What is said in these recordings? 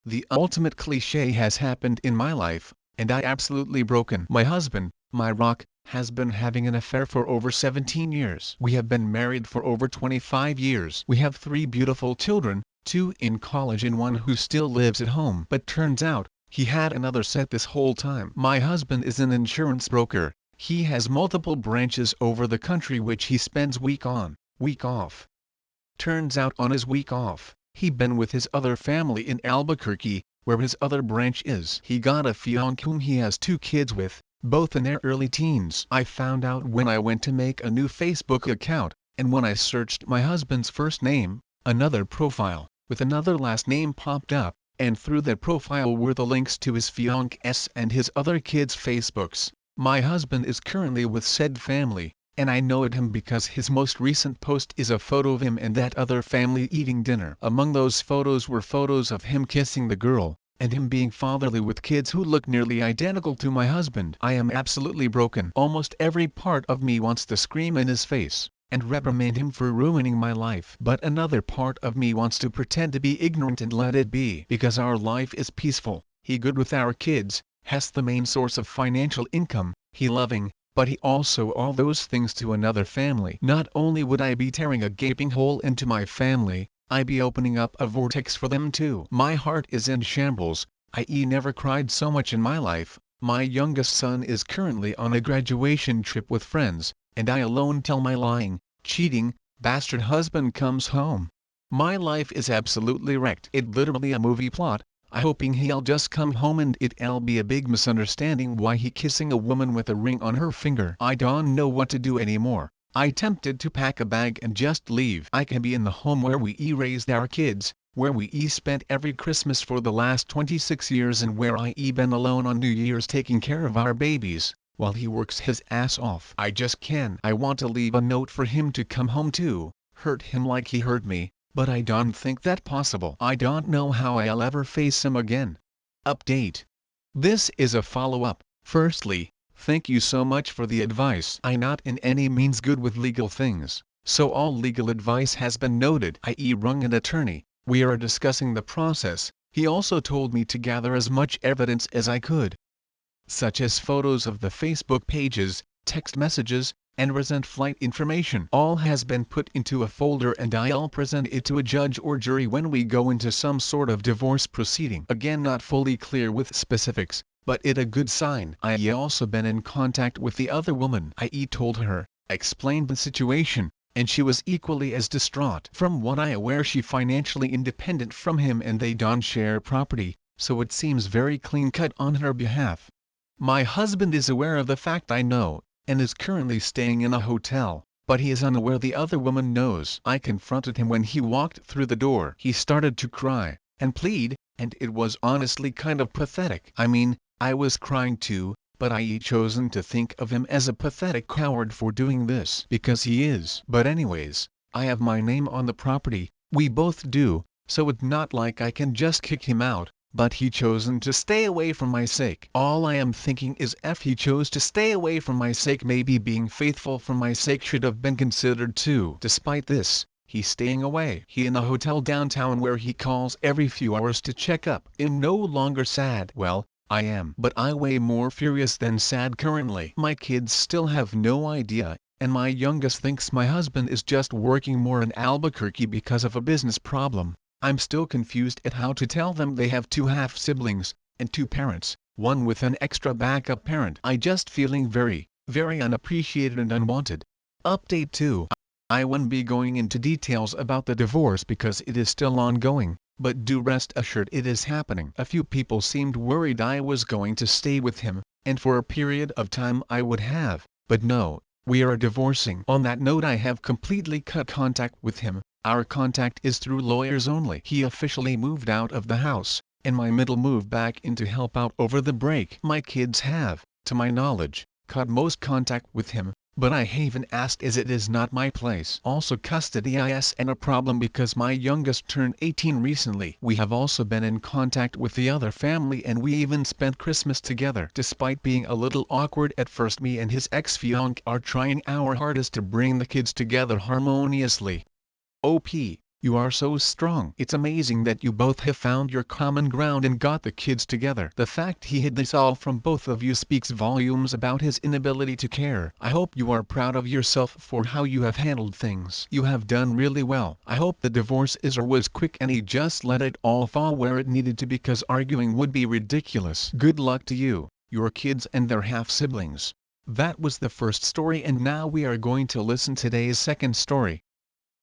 The ultimate cliche has happened in my life, and I absolutely broken. My husband, my rock, has been having an affair for over 17 years. We have been married for over 25 years. We have 3 beautiful children, 2 in college and 1 who still lives at home. But turns out, he had another set this whole time. My husband is an insurance broker. He has multiple branches over the country which he spends week on, week off. Turns out on his week off, he been with his other family in Albuquerque, where his other branch is. He got a fiancée whom he has 2 kids with, both in their early teens. I found out when I went to make a new Facebook account, and when I searched my husband's first name, another profile, with another last name popped up, and through that profile were the links to his fiancée and his other kids' Facebooks. My husband is currently with said family, and I know him because his most recent post is a photo of him and that other family eating dinner. Among those photos were photos of him kissing the girl, and him being fatherly with kids who look nearly identical to my husband. I am absolutely broken. Almost every part of me wants to scream in his face, and reprimand him for ruining my life. But another part of me wants to pretend to be ignorant and let it be. Because our life is peaceful, he good with our kids, has the main source of financial income, he loving, but he also all those things to another family. Not only would I be tearing a gaping hole into my family, I'd be opening up a vortex for them too. My heart is in shambles, I never cried so much in my life. My youngest son is currently on a graduation trip with friends, and I alone till my lying, cheating, bastard husband comes home. My life is absolutely wrecked. It literally a movie plot. I hoping he'll just come home and it'll be a big misunderstanding why he kissing a woman with a ring on her finger. I don't know what to do anymore. I tempted to pack a bag and just leave. I can be in the home where we raised our kids, where we spent every Christmas for the last 26 years and where I been alone on New Year's taking care of our babies, while he works his ass off. I just can. I want to leave a note for him to come home to, hurt him like he hurt me. But I don't think that possible. I don't know how I'll ever face him again. Update. This is a follow-up. Firstly, thank you so much for the advice. I'm not in any means good with legal things, so all legal advice has been noted. I rung an attorney. We are discussing the process. He also told me to gather as much evidence as I could, such as photos of the Facebook pages, text messages, and recent flight information. All has been put into a folder and I'll present it to a judge or jury when we go into some sort of divorce proceeding. Again, not fully clear with specifics, but it a good sign. I also been in contact with the other woman. I told her, explained the situation, and she was equally as distraught. From what I aware, she financially independent from him and they don't share property, so it seems very clean cut on her behalf. My husband is aware of the fact I know, and is currently staying in a hotel, but he is unaware the other woman knows. I confronted him when he walked through the door. He started to cry and plead, and it was honestly kind of pathetic. I mean, I was crying too, but I chosen to think of him as a pathetic coward for doing this because he is. But anyways, I have my name on the property, we both do, so it's not like I can just kick him out. But he chosen to stay away from my sake. All I am thinking is if he chose to stay away from my sake, maybe being faithful for my sake should have been considered too. Despite this, he's staying away. He in a hotel downtown where he calls every few hours to check up. I'm no longer sad. Well, I am. But I way more furious than sad currently. My kids still have no idea, and my youngest thinks my husband is just working more in Albuquerque because of a business problem. I'm still confused at how to tell them they have 2 half-siblings, and 2 parents, one with an extra backup parent. I just feeling very, very unappreciated and unwanted. Update 2. I won't be going into details about the divorce because it is still ongoing, but do rest assured it is happening. A few people seemed worried I was going to stay with him, and for a period of time I would have, but no, we are divorcing. On that note, I have completely cut contact with him. Our contact is through lawyers only. He officially moved out of the house, and my middle moved back in to help out over the break. My kids have, to my knowledge, cut most contact with him, but I haven't asked as it is not my place. Also, custody is a problem because my youngest turned 18 recently. We have also been in contact with the other family and we even spent Christmas together. Despite being a little awkward at first, me and his ex-fiancée are trying our hardest to bring the kids together harmoniously. OP. You are so strong. It's amazing that you both have found your common ground and got the kids together. The fact he hid this all from both of you speaks volumes about his inability to care. I hope you are proud of yourself for how you have handled things. You have done really well. I hope the divorce was quick and he just let it all fall where it needed to, because arguing would be ridiculous. Good luck to you, your kids and their half-siblings. That was the first story, and now we are going to listen to today's second story.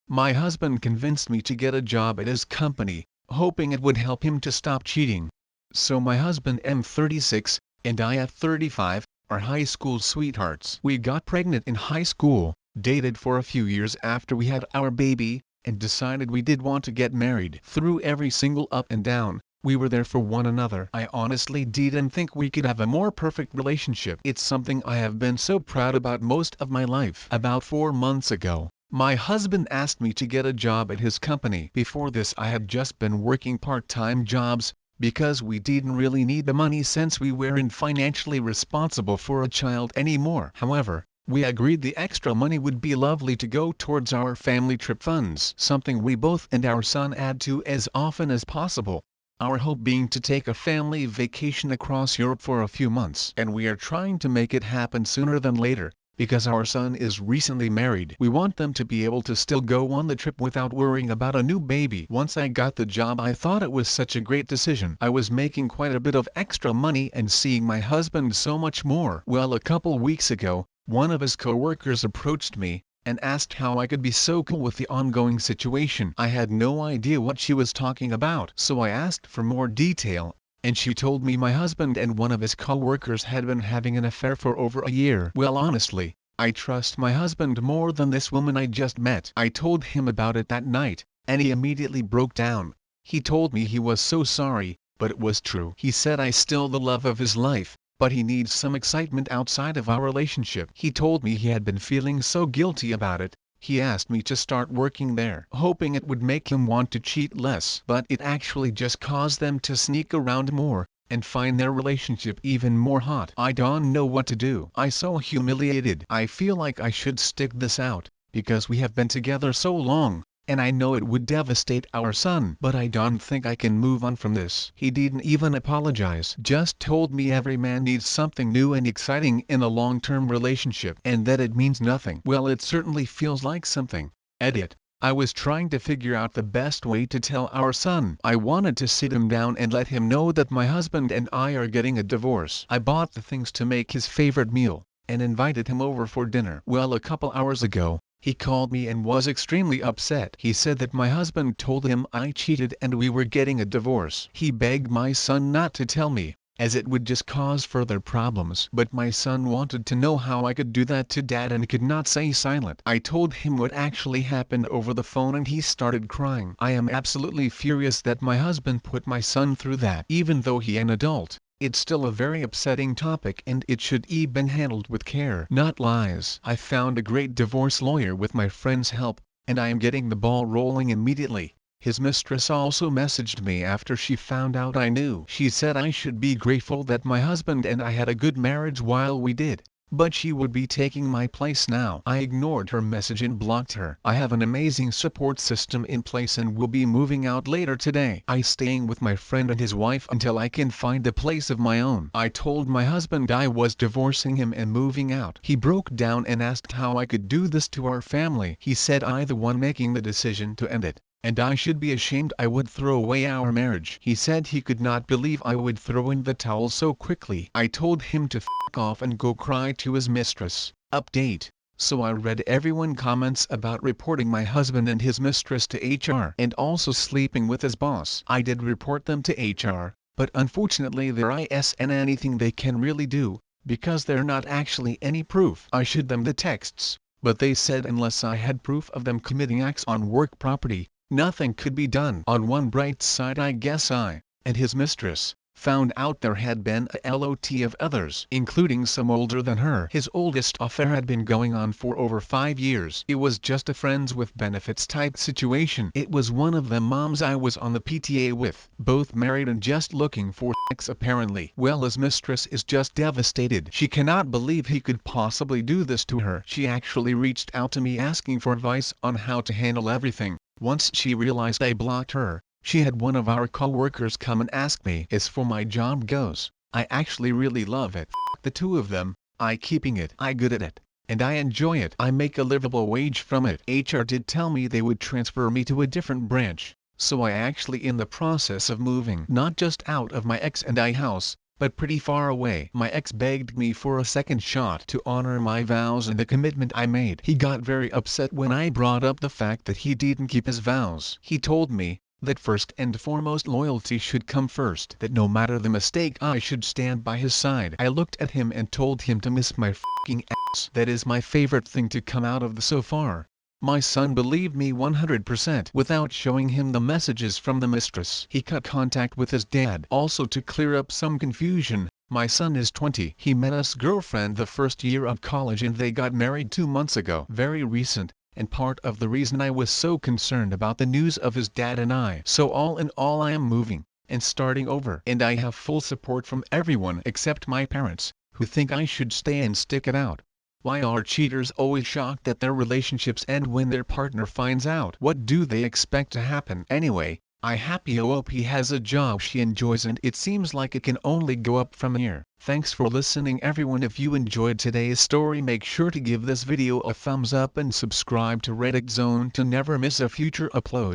My husband convinced me to get a job at his company, hoping it would help him to stop cheating. So my husband, M36, and I at 35, are high school sweethearts. We got pregnant in high school, dated for a few years after we had our baby, and decided we did want to get married. Through every single up and down, we were there for one another. I honestly didn't think we could have a more perfect relationship. It's something I have been so proud about most of my life. About 4 months ago, my husband asked me to get a job at his company. Before this I had just been working part-time jobs, because we didn't really need the money since we weren't financially responsible for a child anymore. However, we agreed the extra money would be lovely to go towards our family trip funds, something we both and our son add to as often as possible. Our hope being to take a family vacation across Europe for a few months. And we are trying to make it happen sooner than later. Because our son is recently married, we want them to be able to still go on the trip without worrying about a new baby. Once I got the job, I thought it was such a great decision. I was making quite a bit of extra money and seeing my husband so much more. Well, a couple weeks ago, one of his co-workers approached me and asked how I could be so cool with the ongoing situation. I had no idea what she was talking about, so I asked for more detail, and she told me my husband and one of his co-workers had been having an affair for over a year. Well, honestly, I trust my husband more than this woman I just met. I told him about it that night, and he immediately broke down. He told me he was so sorry, but it was true. He said I still the love of his life, but he needs some excitement outside of our relationship. He told me he had been feeling so guilty about it. He asked me to start working there, hoping it would make him want to cheat less. But it actually just caused them to sneak around more, and find their relationship even more hot. I don't know what to do. I'm so humiliated. I feel like I should stick this out, because we have been together so long, and I know it would devastate our son. But I don't think I can move on from this. He didn't even apologize. Just told me every man needs something new and exciting in a long-term relationship, and that it means nothing. Well, it certainly feels like something. Edit. I was trying to figure out the best way to tell our son. I wanted to sit him down and let him know that my husband and I are getting a divorce. I bought the things to make his favorite meal, and invited him over for dinner. Well, a couple hours ago, he called me and was extremely upset. He said that my husband told him I cheated and we were getting a divorce. He begged my son not to tell me, as it would just cause further problems. But my son wanted to know how I could do that to Dad and could not stay silent. I told him what actually happened over the phone and he started crying. I am absolutely furious that my husband put my son through that. Even though he is an adult, it's still a very upsetting topic and it should be been handled with care, not lies. I found a great divorce lawyer with my friend's help, and I am getting the ball rolling immediately. His mistress also messaged me after she found out I knew. She said I should be grateful that my husband and I had a good marriage while we did, but she would be taking my place now. I ignored her message and blocked her. I have an amazing support system in place and will be moving out later today. I'm staying with my friend and his wife until I can find a place of my own. I told my husband I was divorcing him and moving out. He broke down and asked how I could do this to our family. He said I'm the one making the decision to end it, and I should be ashamed I would throw away our marriage. He said he could not believe I would throw in the towel so quickly. I told him to f*** off and go cry to his mistress. Update. So I read everyone comments about reporting my husband and his mistress to HR and also sleeping with his boss. I did report them to HR, but unfortunately there isn't anything they can really do, because there's not actually any proof. I showed them the texts, but they said unless I had proof of them committing acts on work property, nothing could be done. On one bright side, I guess I, and his mistress, found out there had been a lot of others, including some older than her. His oldest affair had been going on for over 5 years. It was just a friends with benefits type situation. It was one of the moms I was on the PTA with, both married and just looking for sex apparently. Well, his mistress is just devastated. She cannot believe he could possibly do this to her. She actually reached out to me asking for advice on how to handle everything. Once she realized I blocked her, she had one of our co-workers come and ask me. As for my job goes, I actually really love it. F the two of them, I keeping it. I good at it, and I enjoy it. I make a livable wage from it. HR did tell me they would transfer me to a different branch, so I actually in the process of moving. Not just out of my ex and I house, but pretty far away. My ex begged me for a second shot to honor my vows and the commitment I made. He got very upset when I brought up the fact that he didn't keep his vows. He told me that first and foremost loyalty should come first, that no matter the mistake I should stand by his side. I looked at him and told him to miss my f***ing ass. That is my favorite thing to come out of the so far. My son believed me 100% without showing him the messages from the mistress. He cut contact with his dad. Also, to clear up some confusion, my son is 20. He met his girlfriend the first year of college and they got married 2 months ago. Very recent, and part of the reason I was so concerned about the news of his dad and I. So all in all, I am moving and starting over, and I have full support from everyone except my parents, who think I should stay and stick it out. Why are cheaters always shocked that their relationships end when their partner finds out? What do they expect to happen? Anyway, I hope he has a job she enjoys and it seems like it can only go up from here. Thanks for listening everyone. If you enjoyed today's story, make sure to give this video a thumbs up and subscribe to Reddit Zone to never miss a future upload.